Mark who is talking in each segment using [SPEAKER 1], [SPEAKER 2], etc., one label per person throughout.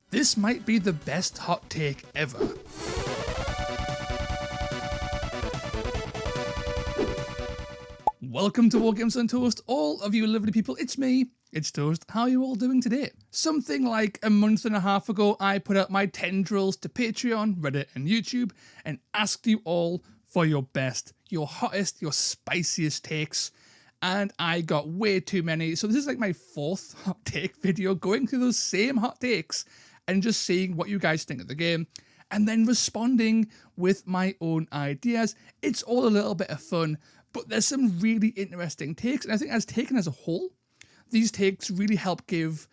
[SPEAKER 1] This might be the best hot take ever. Welcome to War Games on Toast, all of you lovely people. It's me, it's Toast. How are you all doing today? Something like a month and a half ago, I put out my tendrils to Patreon, Reddit, and YouTube, and asked you all for your best, your hottest, your spiciest takes. And I got way too many. So this is like my fourth hot take video, going through those same hot takes and just seeing what you guys think of the game, and then responding with my own ideas. It's all a little bit of fun, but there's some really interesting takes, and I think as taken as a whole, these takes really help give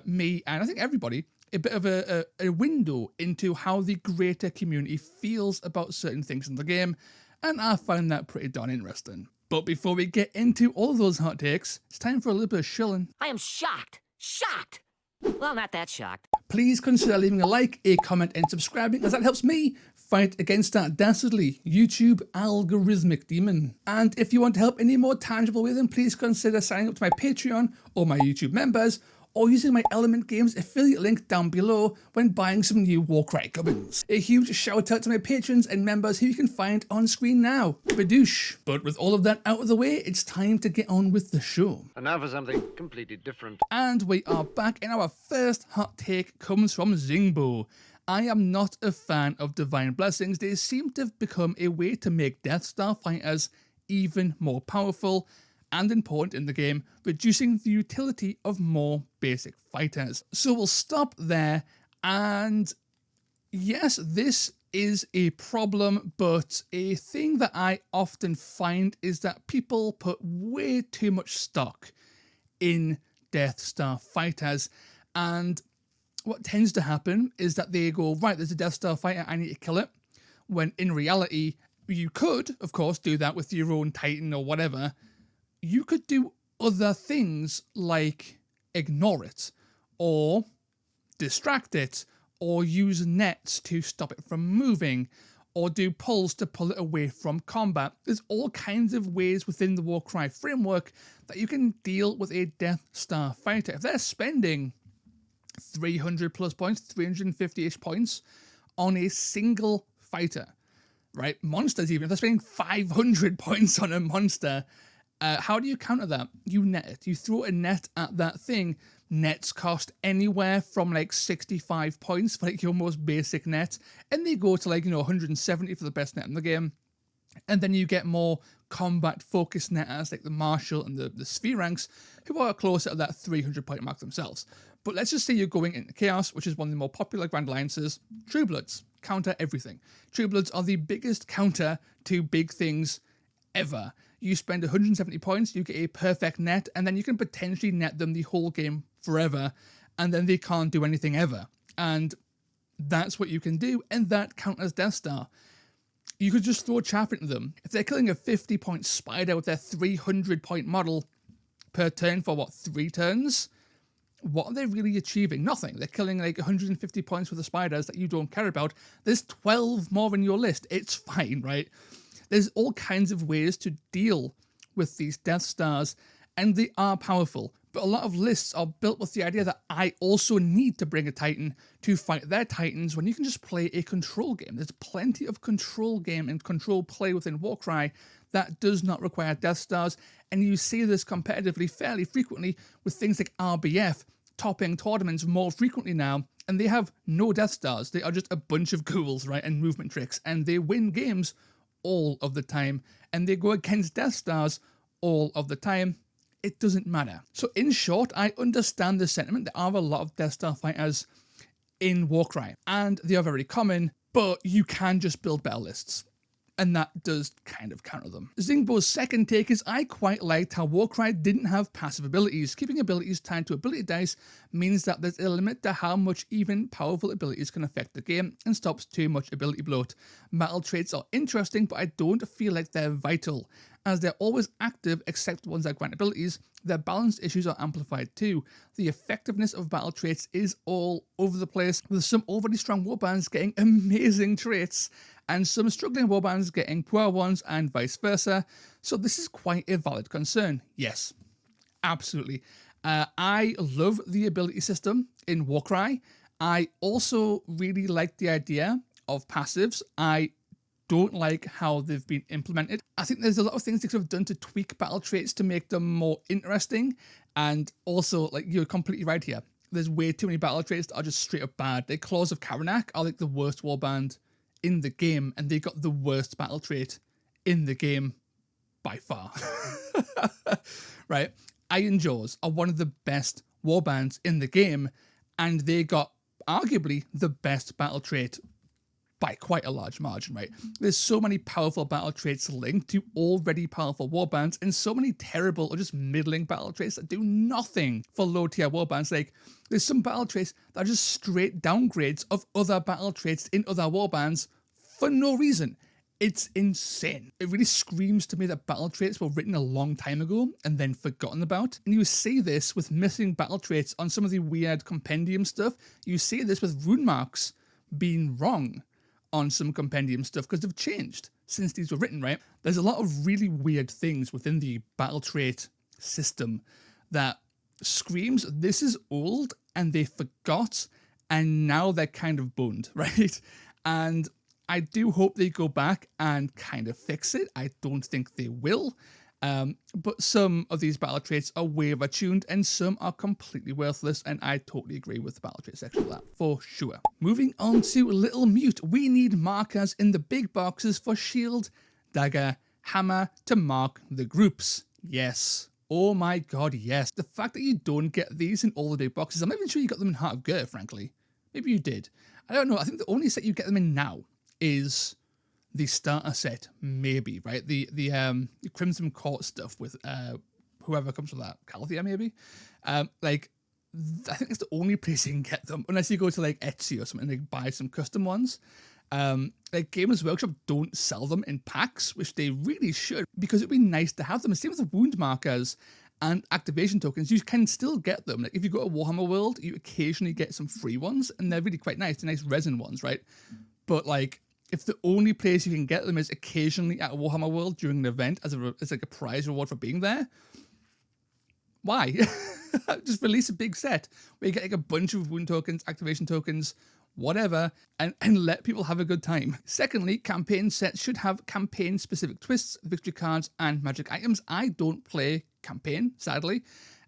[SPEAKER 1] me, and I think everybody, a bit of a window into how the greater community feels about certain things in the game, and I find that pretty darn interesting. But before we get into all of those hot takes, it's time for a little bit of shilling.
[SPEAKER 2] I am shocked. Shocked. Well, not that shocked.
[SPEAKER 1] Please consider leaving a like, a comment, and subscribing, as that helps me fight against that dastardly YouTube algorithmic demon. And if you want to help in a more tangible way, then please consider signing up to my Patreon or my YouTube members, or using my Element Games affiliate link down below when buying some new Warcry gubbins. A huge shout out to my patrons and members who you can find on screen now. Badoosh. But with all of that out of the way, it's time to get on with the show.
[SPEAKER 3] And now for something completely different.
[SPEAKER 1] And we are back, and our first hot take comes from Zingbo. I am not a fan of Divine Blessings. They seem to have become a way to make Death Star fighters even more powerful and important in the game, reducing the utility of more basic fighters. So we'll stop there, and yes, this is a problem, but a thing that I often find is that people put way too much stock in Death Star fighters, and what tends to happen is that they go, right, there's a Death Star fighter, I need to kill it, when in reality, you could, of course, do that with your own Titan or whatever. You could do other things like ignore it, or distract it, or use nets to stop it from moving, or do pulls to pull it away from combat. There's all kinds of ways within the Warcry framework that you can deal with a Death Star fighter. If they're spending 300 plus points, 350-ish points on a single fighter, right? Monsters even, if they're spending 500 points on a monster, how do you counter that? You net it. You throw a net at that thing. Nets cost anywhere from like 65 points for like your most basic net, and they go to like, 170 for the best net in the game. And then you get more combat-focused netters like the Marshal and the Sphere ranks, who are closer to that 300 point mark themselves. But let's just say you're going into Chaos, which is one of the more popular Grand Alliances. True Bloods counter everything. True Bloods are the biggest counter to big things ever. You spend 170 points, you get a perfect net, and then you can potentially net them the whole game forever, and then they can't do anything ever. And that's what you can do, and that counters Death Star. You could just throw chaff into them. If they're killing a 50-point spider with their 300-point model per turn for, 3 turns? What are they really achieving? Nothing. They're killing like 150 points with the spiders that you don't care about. There's 12 more in your list. It's fine, right? There's all kinds of ways to deal with these Death Stars, and they are powerful. But a lot of lists are built with the idea that I also need to bring a Titan to fight their Titans, when you can just play a control game. There's plenty of control game and control play within Warcry that does not require Death Stars, and you see this competitively fairly frequently with things like RBF topping tournaments more frequently now, and they have no Death Stars. They are just a bunch of ghouls, right, and movement tricks, and they win games all of the time, and they go against Death Stars all of the time. It doesn't matter. So in short, I understand the sentiment. There are a lot of Death Star fighters in Warcry, and they are very common, but you can just build better lists, and that does kind of counter them. Zingbo's second take is, I quite liked how Warcry didn't have passive abilities. Keeping abilities tied to ability dice means that there's a limit to how much even powerful abilities can affect the game, and stops too much ability bloat. Battle traits are interesting, but I don't feel like they're vital, as they're always active except ones that grant abilities. Their balance issues are amplified too. The effectiveness of battle traits is all over the place, with some overly strong warbands getting amazing traits, and some struggling warbands getting poor ones, and vice versa. So this is quite a valid concern. Yes, absolutely. I love the ability system in Warcry. I also really like the idea of passives. I don't like how they've been implemented. I think there's a lot of things they could have done to tweak battle traits to make them more interesting. And also, like, you're completely right here. There's way too many battle traits that are just straight up bad. The Claws of Karanak are like the worst warband in the game, and they got the worst battle trait in the game by far. Right? Iron Jaws are one of the best warbands in the game, and they got arguably the best battle trait by quite a large margin, right? There's so many powerful battle traits linked to already powerful warbands, and so many terrible or just middling battle traits that do nothing for low tier warbands. Like, there's some battle traits that are just straight downgrades of other battle traits in other warbands for no reason. It's insane. It really screams to me that battle traits were written a long time ago and then forgotten about. And you see this with missing battle traits on some of the weird compendium stuff. You see this with rune marks being wrong on some compendium stuff because they've changed since these were written, right? There's a lot of really weird things within the battle trait system that screams this is old and they forgot and now they're kind of boned, right? And I do hope they go back and kind of fix it. I don't think they will. But some of these battle traits are way overtuned and some are completely worthless, and I totally agree with the battle trait section of that, for sure. Moving on to Little Mute, we need markers in the big boxes for shield, dagger, hammer to mark the groups. Yes. Oh my god, yes. The fact that you don't get these in all the big boxes, I'm not even sure you got them in Heart of Ghur, frankly. Maybe you did. I don't know. I think the only set you get them in now is the starter set, maybe, right? The Crimson Court stuff with whoever comes from that, Calthea, maybe. I think it's the only place you can get them, unless you go to like Etsy or something and like, buy some custom ones. Like Games Workshop don't sell them in packs, which they really should, because it'd be nice to have them. Same with the wound markers and activation tokens. You can still get them. Like if you go to Warhammer World, you occasionally get some free ones, and they're really quite nice. They're nice resin ones, right? But like, if the only place you can get them is occasionally at Warhammer World during an event as like a prize reward for being there, why? Just release a big set where you get like a bunch of wound tokens, activation tokens, whatever, and let people have a good time. Secondly, campaign sets should have campaign-specific twists, victory cards, and magic items. I don't play campaign, sadly.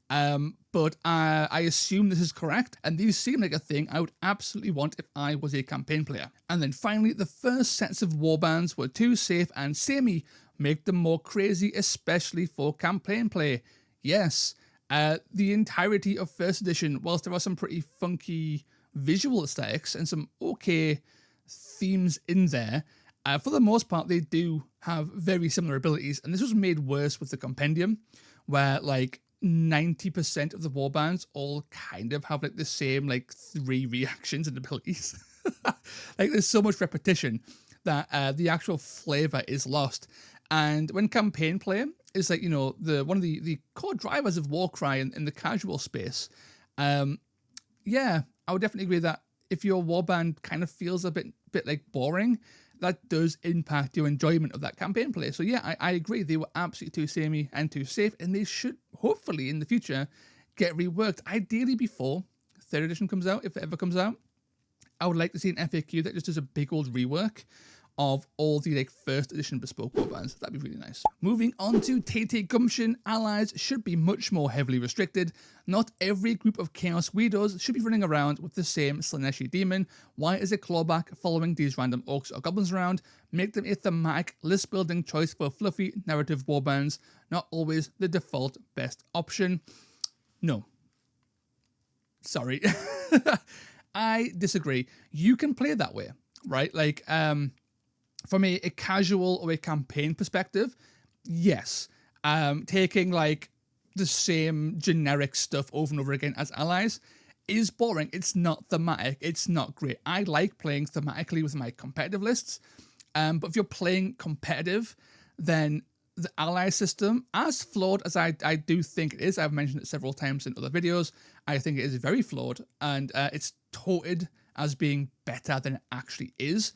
[SPEAKER 1] But I assume this is correct, and these seem like a thing I would absolutely want if I was a campaign player. And then finally, the first sets of warbands were too safe and samey. Make them more crazy, especially for campaign play. Yes, the entirety of first edition, whilst there are some pretty funky visual aesthetics and some okay themes in there, for the most part, they do have very similar abilities, and this was made worse with the compendium, where like 90% of the warbands all kind of have like the same like 3 reactions and abilities. Like there's so much repetition that the actual flavor is lost. And when campaign play is like, you know, one of the core drivers of Warcry in the casual space, yeah, I would definitely agree that if your warband kind of feels a bit like boring, that does impact your enjoyment of that campaign play. So yeah, I agree. They were absolutely too samey and too safe, and they should hopefully in the future get reworked. Ideally before 3rd edition comes out, if it ever comes out. I would like to see an FAQ that just does a big old rework of all the like 1st edition bespoke warbands. That'd be really nice. Moving on to TT Gumption, allies should be much more heavily restricted. Not every group of Chaos Weirdos should be running around with the same Slaneshi demon. Why is a clawback following these random orcs or goblins around? Make them a thematic list building choice for fluffy narrative warbands, not always the default best option. No. Sorry. I disagree. You can play that way, right? Like, from a casual or a campaign perspective, yes. Taking like the same generic stuff over and over again as allies is boring. It's not thematic. It's not great. I like playing thematically with my competitive lists. But if you're playing competitive, then the ally system, as flawed as I do think it is, I've mentioned it several times in other videos, I think it is very flawed, and it's touted as being better than it actually is.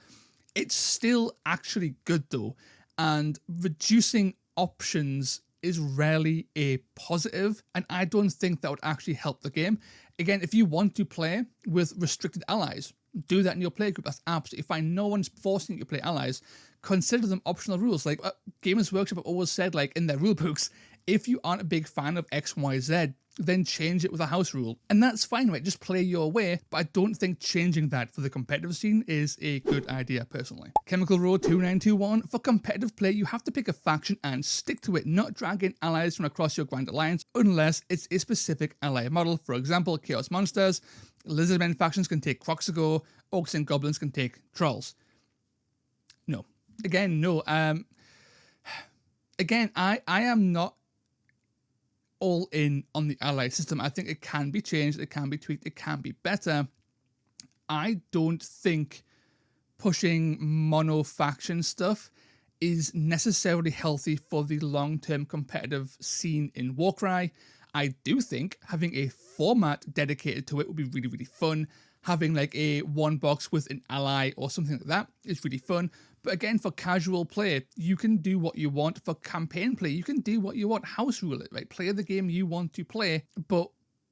[SPEAKER 1] It's still actually good though, and reducing options is rarely a positive, and I don't think that would actually help the game. Again, if you want to play with restricted allies, do that in your playgroup. That's absolutely fine. No one's forcing you to play allies. Consider them optional rules. Like Games Workshop have always said, like in their rule books, if you aren't a big fan of X, Y, Z, then change it with a house rule. And that's fine, right? Just play your way. But I don't think changing that for the competitive scene is a good idea, personally. Chemical Road 2921. For competitive play, you have to pick a faction and stick to it, not drag in allies from across your Grand Alliance unless it's a specific ally model. For example, Chaos Monsters. Lizardmen factions can take Kroxago. Orcs and Goblins can take Trolls. No. Again, no. Again, I am not all in on the ally system. I think it can be changed, it can be tweaked, it can be better. I don't think pushing mono faction stuff is necessarily healthy for the long-term competitive scene in Warcry. I do think having a format dedicated to it would be really, really fun. Having like a one box with an ally or something like that is really fun. But again, for casual play, you can do what you want. For campaign play, you can do what you want. House rule it, right? Play the game you want to play, but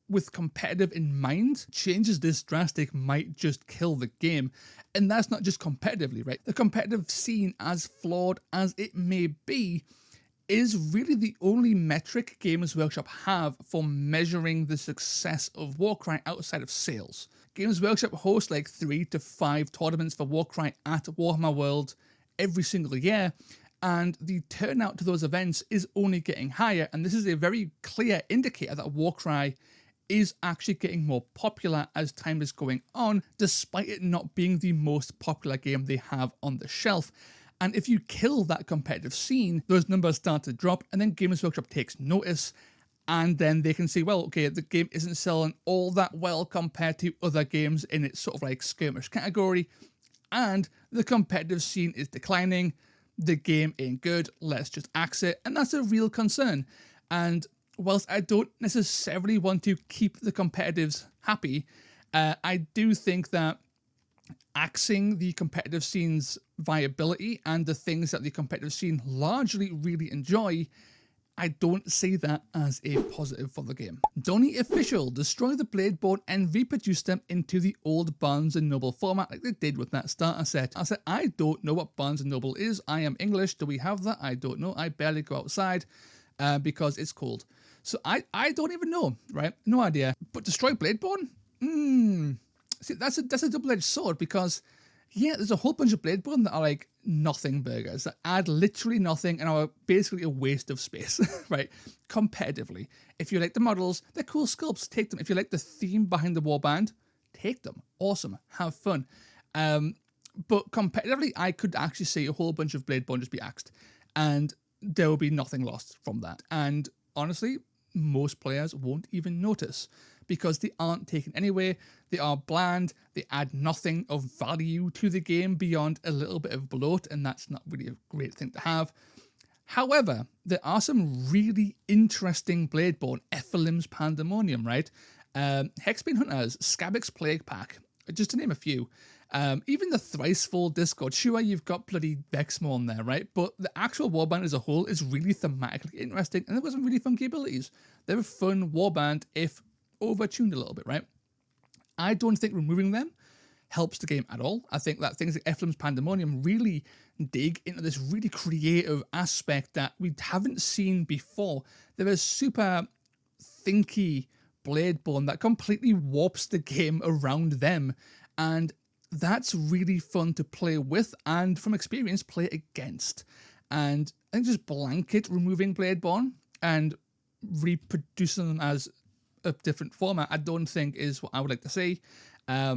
[SPEAKER 1] with competitive in mind, changes this drastic might just kill the game. And that's not just competitively, right? The competitive scene, as flawed as it may be, is really the only metric Games Workshop have for measuring the success of Warcry outside of sales. Games Workshop hosts like 3 to 5 tournaments for Warcry at Warhammer World every single year, and the turnout to those events is only getting higher, and this is a very clear indicator that Warcry is actually getting more popular as time is going on, despite it not being the most popular game they have on the shelf. And if you kill that competitive scene, those numbers start to drop, and then Games Workshop takes notice, and then they can see, well, okay, the game isn't selling all that well compared to other games in its sort of like skirmish category, and the competitive scene is declining, the game ain't good, let's just axe it, and that's a real concern. And whilst I don't necessarily want to keep the competitives happy, I do think that axing the competitive scene's viability and the things that the competitive scene largely really enjoy, I don't see that as a positive for the game. Donny Official, destroy the Bladeborn and reproduce them into the old Barnes & Noble format like they did with that starter set. I said, I don't know what Barnes & Noble is. I am English. Do we have that? I don't know. I barely go outside because it's cold. So I don't even know, right? No idea. But destroy Bladeborn? See, that's a double-edged sword because, yeah, there's a whole bunch of Bladeborn that are like nothing burgers that add literally nothing and are basically a waste of space, right? Competitively. If you like the models, they're cool sculpts, take them. If you like the theme behind the warband, take them. Awesome. Have fun. But competitively, I could actually see a whole bunch of Bladeborn just be axed, and there will be nothing lost from that. And honestly, most players won't even notice because they aren't taken anyway. They are bland. They add nothing of value to the game beyond a little bit of bloat, and that's not really a great thing to have. However, there are some really interesting Bladeborn, Ephelim's Pandemonium, right? Hexbane Hunters, Scabix Plague Pack, just to name a few. Even the Thrice Full Discord, sure, you've got bloody Vexmorn there, right? But the actual warband as a whole is really thematically interesting, and they've got some really fun capabilities. They're a fun warband if overtuned a little bit, right? I don't think removing them helps the game at all. I think that things like Ephelim's Pandemonium really dig into this really creative aspect that we haven't seen before. There is super thinky Bladeborn that completely warps the game around them, and that's really fun to play with and, from experience, play against. And I think just blanket removing Bladeborn and reproducing them as a different format, I don't think is what I would like to see. I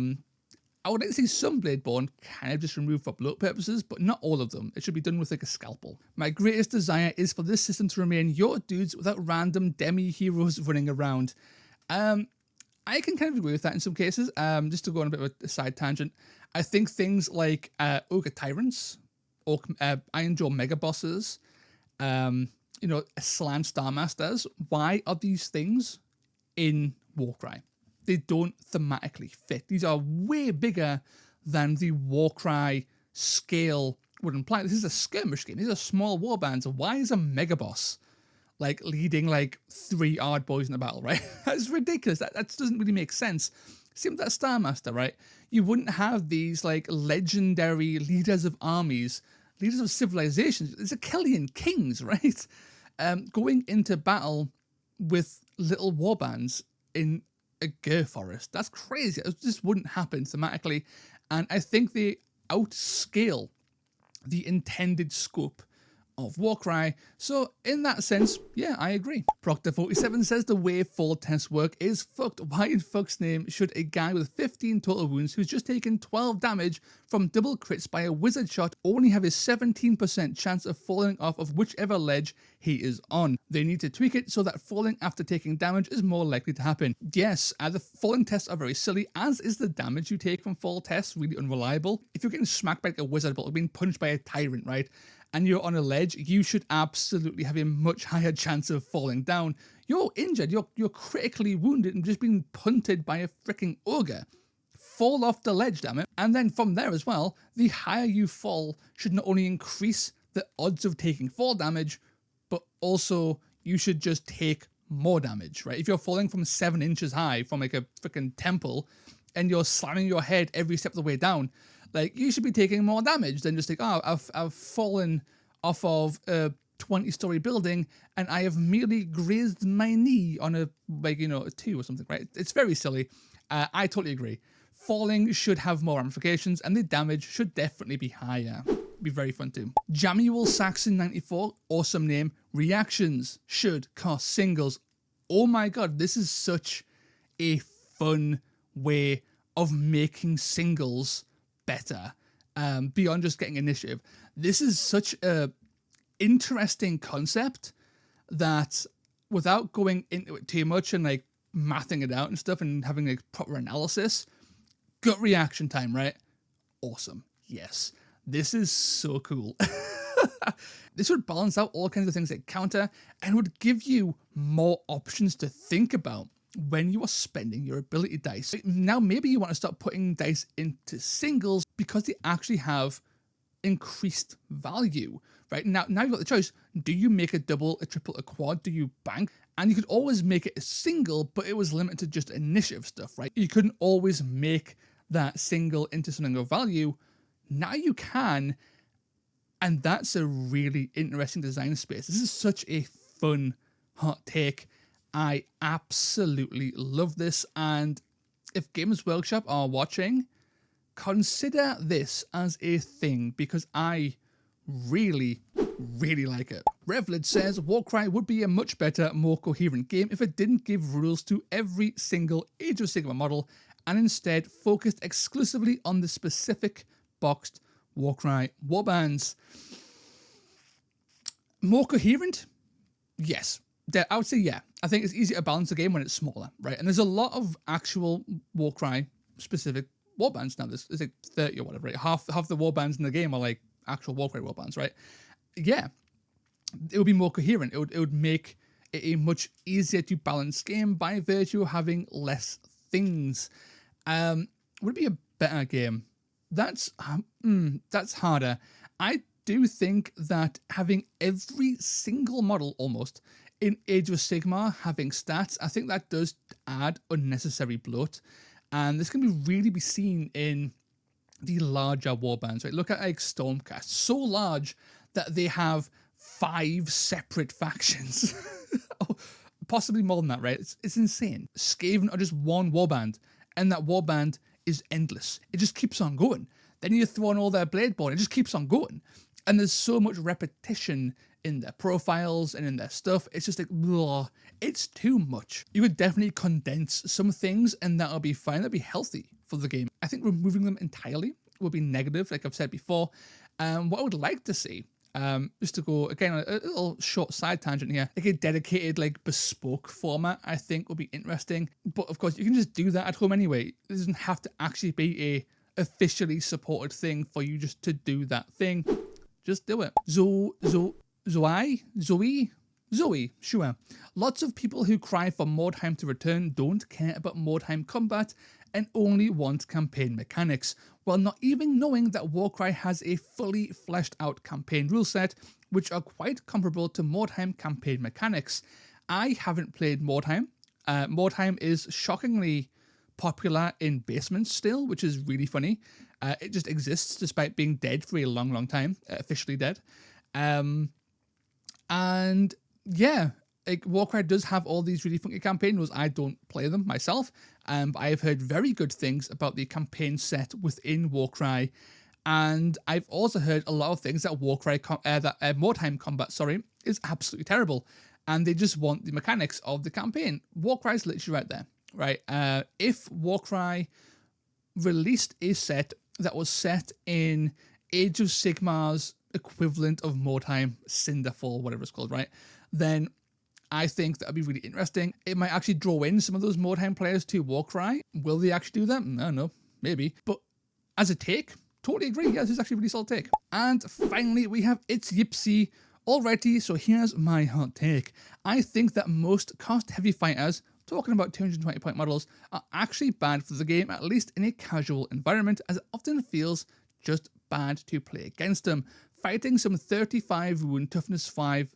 [SPEAKER 1] would like to see some Bladeborn kind of just removed for bloat purposes, but not all of them. It should be done with like a scalpel. My greatest desire is for this system to remain your dudes without random demi-heroes running around. I can kind of agree with that in some cases. Just to go on a bit of a side tangent, I think things like Ogre Tyrants, or Iron Jaw Mega Bosses, Slam Star Masters, why are these things in Warcry? They don't thematically fit. These are way bigger than the Warcry scale would imply. This is a skirmish game. These are small warbands. Why is a Mega Boss like leading like 3 Ard boys in a battle, right? That's ridiculous. That doesn't really make sense. Same with that Star Master, right? You wouldn't have these like legendary leaders of armies, leaders of civilizations. It's Achillean kings, right? Going into battle with little warbands in a Ghur forest. That's crazy. It just wouldn't happen thematically. And I think they outscale the intended scope of Warcry. So in that sense, yeah, I agree. Proctor47 says the way fall tests work is fucked. Why in fuck's name should a guy with 15 total wounds who's just taken 12 damage from double crits by a wizard shot only have a 17% chance of falling off of whichever ledge he is on? They need to tweak it so that falling after taking damage is more likely to happen. Yes, the falling tests are very silly, as is the damage you take from fall tests, really unreliable. If you're getting smacked by like a wizard bolt or being punched by a tyrant, right, and you're on a ledge, you should absolutely have a much higher chance of falling down. You're injured, you're critically wounded and just being punted by a freaking ogre. Fall off the ledge, damn it. And then from there as well, the higher you fall should not only increase the odds of taking fall damage, but also you should just take more damage, right? If you're falling from 7 inches high from like a freaking temple and you're slamming your head every step of the way down, like, you should be taking more damage than just like, oh, I've fallen off of a 20-story building and I have merely grazed my knee on a, like, you know, a 2 or something, right? It's very silly. I totally agree. Falling should have more ramifications and the damage should definitely be higher. Be very fun too. Jamuel Saxon 94, awesome name. Reactions should cost singles. Oh my god, this is such a fun way of making singles better, beyond just getting initiative. This is such a interesting concept that, without going into it too much and like mathing it out and stuff and having like proper analysis, gut reaction time, right? Awesome. Yes. This is so cool. This would balance out all kinds of things like counter and would give you more options to think about when you are spending your ability dice. Now maybe you want to start putting dice into singles because they actually have increased value, right? Now you've got the choice. Do you make a double, a triple, a quad? Do you bank? And you could always make it a single, but it was limited to just initiative stuff, right? You couldn't always make that single into something of value. Now you can, and that's a really interesting design space. This is such a fun hot take. I absolutely love this, and if Games Workshop are watching, consider this as a thing because I really like it. Revlid says Warcry would be a much better, more coherent game if it didn't give rules to every single Age of Sigmar model and instead focused exclusively on the specific boxed Warcry warbands. More coherent? Yes. I would say yeah. I think it's easier to balance the game when it's smaller, right? And there's a lot of actual Warcry specific warbands now. There's like 30 or whatever, right? Half the warbands in the game are like actual Warcry warbands, right? Yeah, it would be more coherent. It would make it a much easier to balance game by virtue of having less things. Would it be a better game? That's harder. I do think that having every single model almost in Age of Sigmar having stats, I think that does add unnecessary bloat. And this can really be seen in the larger warbands, right? Look at like Stormcast, so large that they have 5 separate factions. Possibly more than that, right? It's insane. Skaven are just one warband, and that warband is endless. It just keeps on going. Then you throw on all their Bladeborn, it just keeps on going. And there's so much repetition in their profiles and in their stuff. It's just like, blah, it's too much. You could definitely condense some things and that'll be fine. That'll be healthy for the game. I think removing them entirely would be negative, like I've said before. What I would like to see, just to go, again, a little short side tangent here, like a dedicated, like bespoke format, I think would be interesting. But of course, you can just do that at home anyway. It doesn't have to actually be a officially supported thing for you just to do that thing. Just do it. Zoe, sure. Lots of people who cry for Mordheim to return don't care about Mordheim combat and only want campaign mechanics, while not even knowing that Warcry has a fully fleshed out campaign rule set which are quite comparable to Mordheim campaign mechanics. I haven't played Mordheim. Mordheim is shockingly popular in basements still, which is really funny. It just exists despite being dead for a long, long time, officially dead. And yeah, like Warcry does have all these really funky campaign rules. I don't play them myself, but I have heard very good things about the campaign set within Warcry. And I've also heard a lot of things that Mordheim combat, is absolutely terrible. And they just want the mechanics of the campaign. Warcry is literally right there, right? If Warcry released a set that was set in Age of Sigmar's equivalent of Mordheim, Cinderfall, whatever it's called, right? Then I think that would be really interesting. It might actually draw in some of those Mordheim players to Warcry. Will they actually do that? I don't know, maybe. But as a take, totally agree. Yeah, this is actually a really solid take. And finally, we have It's Yipsy. Alrighty, so here's my hot take. I think that most cost-heavy fighters, talking about 220 point models, are actually bad for the game, at least in a casual environment, as it often feels just bad to play against them. Fighting some 35 wound toughness 5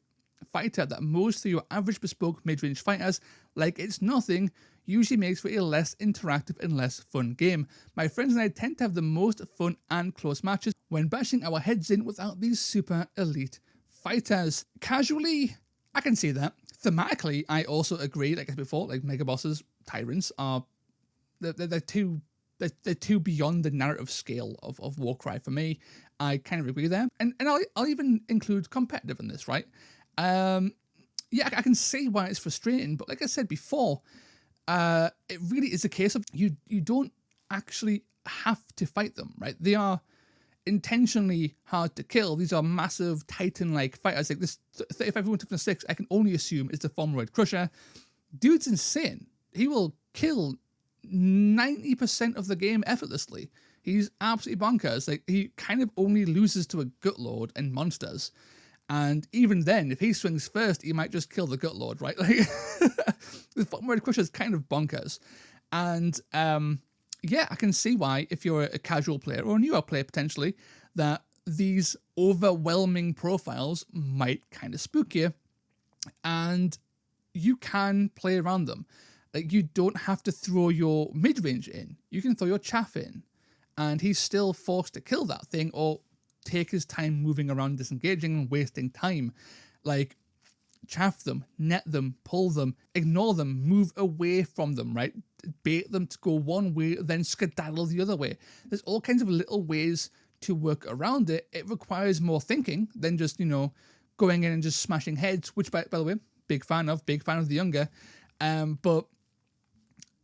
[SPEAKER 1] fighter that mows through your average bespoke mid-range fighters like it's nothing usually makes for a less interactive and less fun game. My friends and I tend to have the most fun and close matches when bashing our heads in without these super elite fighters. Casually, I can see that. Thematically, I also agree, like I said before, like mega bosses, tyrants are they're too beyond the narrative scale of Warcry for me. I kind of agree there. And I'll even include competitive in this, right? Yeah, I can see why it's frustrating, but like I said before, it really is a case of you don't actually have to fight them, right? They are intentionally hard to kill. These are massive Titan-like fighters. Like this 35 wound toughness 6, I can only assume is the Formeroid Crusher. Dude's insane. He will kill 90% of the game effortlessly. He's absolutely bonkers. Like, he kind of only loses to a Gutlord and monsters. And even then, if he swings first, he might just kill the Gutlord, right? Like, the Formeroid Crusher is kind of bonkers. And yeah, I can see why, if you're a casual player or a newer player potentially, that these overwhelming profiles might kind of spook you, and you can play around them. Like, you don't have to throw your mid-range in. You can throw your chaff in, and he's still forced to kill that thing or take his time moving around, disengaging and wasting time. Like, chaff them, net them, pull them, ignore them, move away from them, right? Bait them to go one way, then skedaddle the other way. There's all kinds of little ways to work around it. It requires more thinking than just, going in and just smashing heads, which, by the way, big fan of the younger. But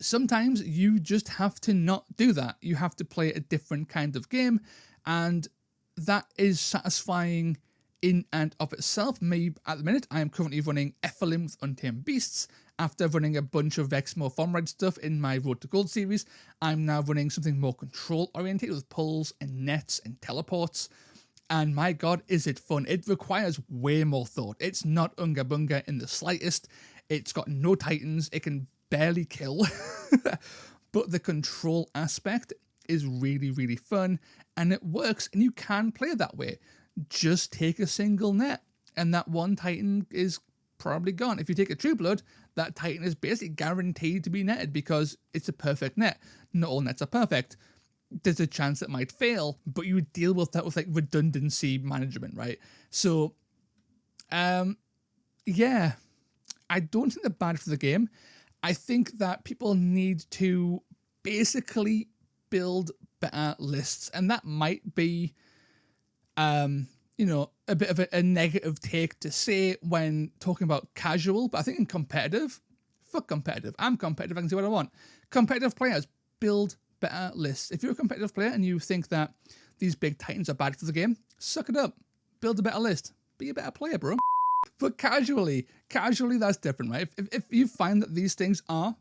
[SPEAKER 1] sometimes you just have to not do that. You have to play a different kind of game, and that is satisfying in and of itself. Me, at the minute, I am currently running Ephelin with Untamed Beasts. After running a bunch of Vexmore Formeroid stuff in my Road to Gold series, I'm now running something more control-oriented with pulls and nets and teleports. And my god, is it fun. It requires way more thought. It's not Unga Bunga in the slightest. It's got no titans. It can barely kill. But the control aspect is really, really fun. And it works, and you can play that way. Just take a single net, and that one titan is probably gone. If you take a True Blood, that titan is basically guaranteed to be netted because it's a perfect net. Not all nets are perfect. There's a chance it might fail, but you deal with that with like redundancy management, right? So, yeah, I don't think they're bad for the game. I think that people need to basically build better lists, and that might be a bit of a negative take to say when talking about casual, but I think in competitive, fuck competitive. I'm competitive, I can do what I want. Competitive players, build better lists. If you're a competitive player and you think that these big titans are bad for the game, suck it up. Build a better list. Be a better player, bro. But casually, that's different, right? If you find that these things are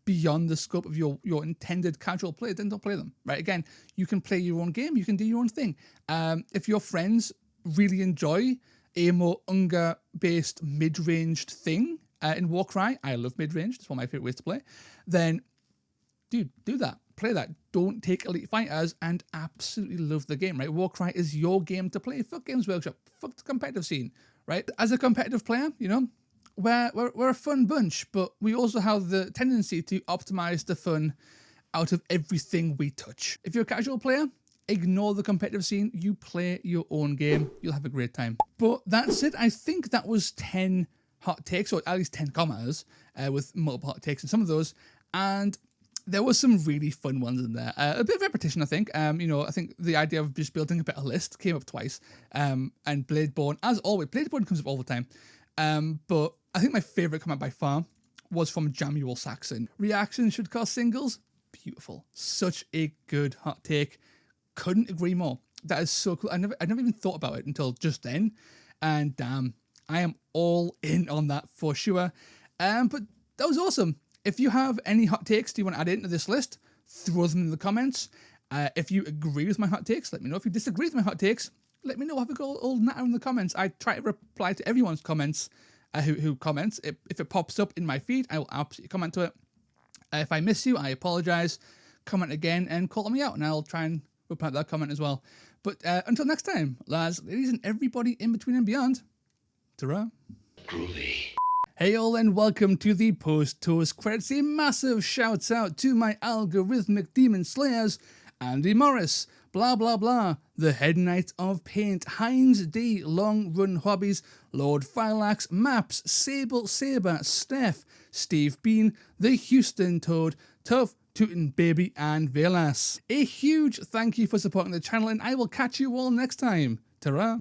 [SPEAKER 1] beyond the scope of your intended casual play, then don't play them, right? Again, you can play your own game, you can do your own thing. If your friends really enjoy a more Unga-based mid-ranged thing in Warcry, I love mid-range, it's one of my favorite ways to play, then dude, do that. play that. Don't take Elite Fighters and absolutely love the game, right? Warcry is your game to play. Fuck Games Workshop. Fuck the competitive scene, right? As a competitive player, you know, we're a fun bunch, but we also have the tendency to optimize the fun out of everything we touch. If you're a casual player, ignore the competitive scene. You play your own game. You'll have a great time. But that's it. I think that was 10 hot takes, or at least 10 comments with multiple hot takes in some of those. And there was some really fun ones in there. A bit of repetition, I think. You know, I think the idea of just building a better list came up twice. And Bladeborn, as always, Bladeborn comes up all the time. But I think my favourite comment by far was from Jamuel Saxon. Reactions should cost singles. Beautiful. Such a good hot take. Couldn't agree more. That is so cool. I never even thought about it until just then. And damn, I am all in on that for sure. But that was awesome. If you have any hot takes you want to add into this list, throw them in the comments. If you agree with my hot takes, let me know. If you disagree with my hot takes, let me know. Have a go all natter in the comments. I try to reply to everyone's comments who comments. If it pops up in my feed, I will absolutely comment to it. If I miss you, I apologize. Comment again and call me out, and I'll try and reply to that comment as well. But until next time, lads, ladies, and everybody in between and beyond, ta-ra.
[SPEAKER 3] Groovy.
[SPEAKER 1] Hey all, and welcome to the post-toast credits. A massive shout out to my algorithmic demon slayers, Andy Morris, blah blah blah, the Head Knight of Paint, Heinz D, Long Run Hobbies, Lord Phylax, Maps, Sable Saber, Steph, Steve Bean, the Houston Toad, Tough Tootin' Baby, and Velas. A huge thank you for supporting the channel, and I will catch you all next time. Ta-ra!